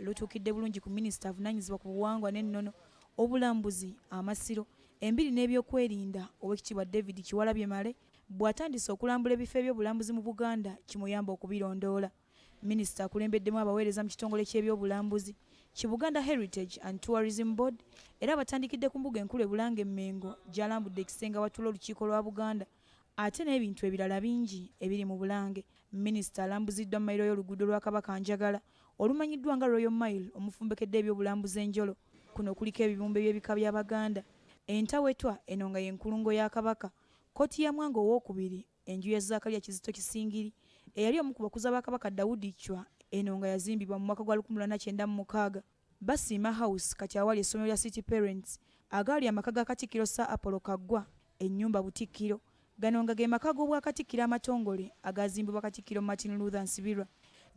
lutuukidde bulungi ku minisita avunaanyizibwa ku buwangwa n'ennono, obulambuzi, amasiro, embiri n'ebyokwerinda Oweekitiibwa David Kyewalabye Male bw'atandise okulambula ebifo ebyobulambuzi mu Buganda kimuyamba okubirondoola. Minisita akulembeddemu abaweereza mu kitongole ky'ebyobulambuzi Buganda Heritage and Tourism Board era batandikidde ku mbuga enkulu e Bulange Mmengo gy'alambudde ekisenga watula olukiiko lwa Buganda ate n'ebintu ebirala bingi ebiri mu Bulange. Minisita alambuziddwa mu mayiro y'oluguudo lwa Kabaka Njagala olumanyiddwa nga Royal Mile omufumbekedde ebyobulambuzi enjolo. Kuno kuliko ebibumbe by'ebika by'Abaganda, entawetwa eno nga y'enkulungo ya Kabaka, kkooti ya Mwanga owookubiri, enju ya Zaakaliya Kizito Kisingiri eyali omu ku bakuza ba Kabaka Daudi Chwa eno nga yazimbibwa mu mwaka gwa 1896. Basiima House kati awali essomero lya City Parents, agaali amaka ga Katikkiro Sir Apollo Kaggwa, ennyumba Butikkiro. Gano nga ge maka g'Obwakatikkiro amatongole agazimbibwa Katikkiro Martin Luther Nsibirwa.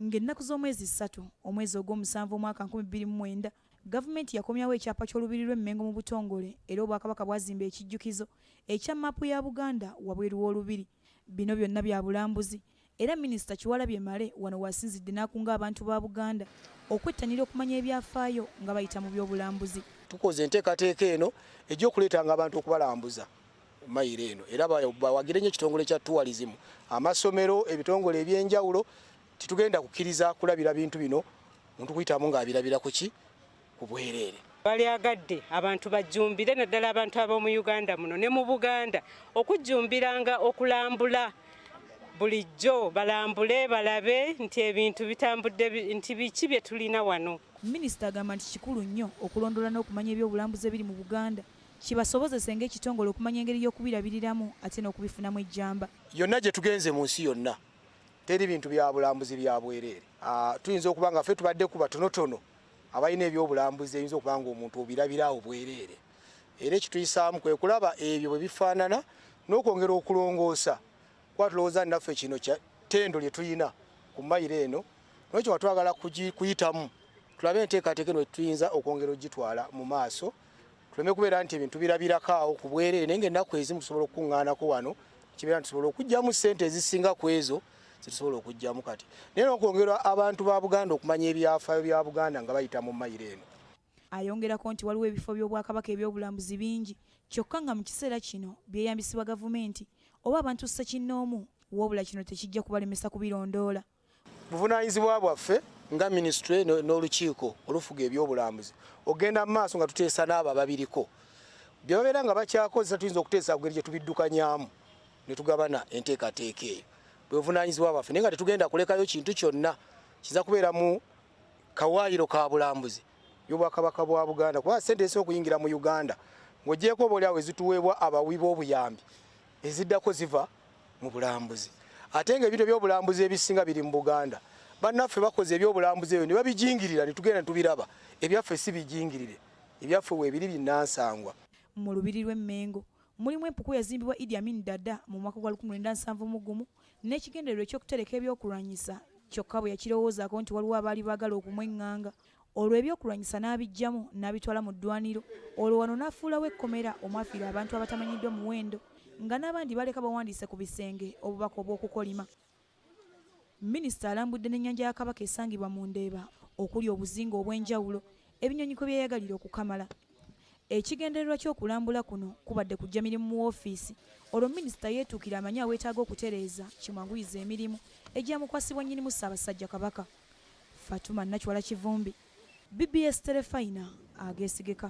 Ng'ennaku z'omwezi 3 omwezi ogw'omusanvu omwaka 2009 gavumenti yakomyawo ekyapa ky'olubiri lw'Emmengo mu butongole era Obwakabaka bwazimba ekijjukizo ekya maapu ya Buganda wabweru w'olubiri. Bino byonna bya bulambuzi era Minisita Kyewalabye Male wano wasinzidde n'akunga abantu ba Buganda okwettanira okumanya ebyafaayo nga bayita mu by'obulambuzi. Tukoze enteekateeka eno egy'okuleetanga abantu okubalambuza mayiro eno era bawagire nnyo ekitongole kya tourism, amasomero, ebitongole ebyenjawulo. Titugenda kukkiriza kulabira bintu bino muntu kuyitamu ng'abirabira ku ki ku bwereere. Bali agadde abantu bajjumbire naddala abantu ab'omu Uganda muno ne mu Buganda okujjumbiranga okulambula bulijjo balambule balabe nti ebintu bitambudde nti biki bye tulina wano. Minisita agamba nti kikulu nnyo okulondoola n'okumanya ebyobulambuzi ebiri mu Buganda kibasobozese ng'ekitongole okumanya engeri y'okubirabiriramu ate n'okubifunamu ejjamba. Yonna gye tugenze mu nsi yonna teri bintu bya bulambuzi bya bwereere. Tuyinza okuba nga ffe tubadde ku batonotono abalina ebyobulambuzi eyinza okuba nga omuntu obirabirawo bwereere. Era ekituyisaamu kwe kulaba ebyo bwe bifaanana n'okwongera okulongoosa. Kuba tulowooza naffe kino ttendo lye tulina ku mayiro eno n'ekyo nga twagala kuyitamu tulabe enteekateeka eno tuyinza okwongera ogitwala mu maaso. Tuleme kubeera nti ebintu birabirako awo ku bwereere naye ng'ennaku ezimu tusobola okukuŋŋaanako wano kibeera nti tusobola okuggyamu ssente ezisinga ku ezo zitusobola okujjamu kati. Naye n'okwongera abantu ba Buganda okumanya ebyafaayo bya Buganda nga bayita mu mayiro eno. Ayongerako nti waliwo ebifo by'Obwakabaka ebyobulambuzi bingi kyokka nga mu kiseera kino byeyambisibwa gavumenti oba abantu ssekinnoomu wabula kino tekijja kubalemesa kubirondoola. Buvunaanyizibwa bwaffe nga minisitule n'olukiiko olufuga ebyobulambuzi ogenda mu maaso nga tuteesa n'abo ababiriko bye babeera nga bakyakozesa tuyinza okuteesa kugeri gye tubiddukanyaamu ne tugabana enteekateeka eyo. Buvunaanyizibwa bwaffe naye nga tetugenda kulekayo kintu kyonna kiza kubeera mu kawaayiro ka bulambuzi y'Obwakabaka bwa Buganda kuba ssente ezisobola okuyingira mu Uganda ng'ogyeko obaoliawo ezituweebwa abawi b'obuyambi eziddako ziva mu bulambuzi. Ate ng'ebintu by'obulambuzi ebisinga biri mu Buganda bannaffe bakoze ebyobulambuzi ebyo ne babijingirira ne tugenda ne tubiraba. Ebyaffe si bijingirire, ebyaffe weebiri binnansangwa. Mu lubiri lw'Emmengo mulimu empuku yazimbibwa Idi Amin Dada mu mwaka gwa 1971 n'ekigendererwa eky'okutereka ebyokulwanyisa kyokka bwe yakirowoozaako nti waliwo abaali baagala okumweŋŋanga olwo ebyokulwanyisa n'abijjamu n'abitwala mu ddwaniro olwo wano n'afuulawo ekkomera omwafiira abantu abatamanyiddwa muwendo nga n'abandi baleka bawandiise ku bisenge obubaka obw'okukolima. Minisita alambudde n'ennyanja ya Kabaka esangibwa mu Ndeeba okuli obuzinga obw'enjawulo ebinyonyi kwe byeyagalira okukamala. Ekigendererwa ky'okulambula kuno kubadde kujja mirimu mu woofiisi olwo minisita yeetuukira amanyi aweetaaga okutereeza kimwanguyiza emirimu egyamukwasibwa nnyinimu Ssaabasajja Kabaka. Fatuma Nakywala Kivumbi, BBS Terefayina ageesigeka.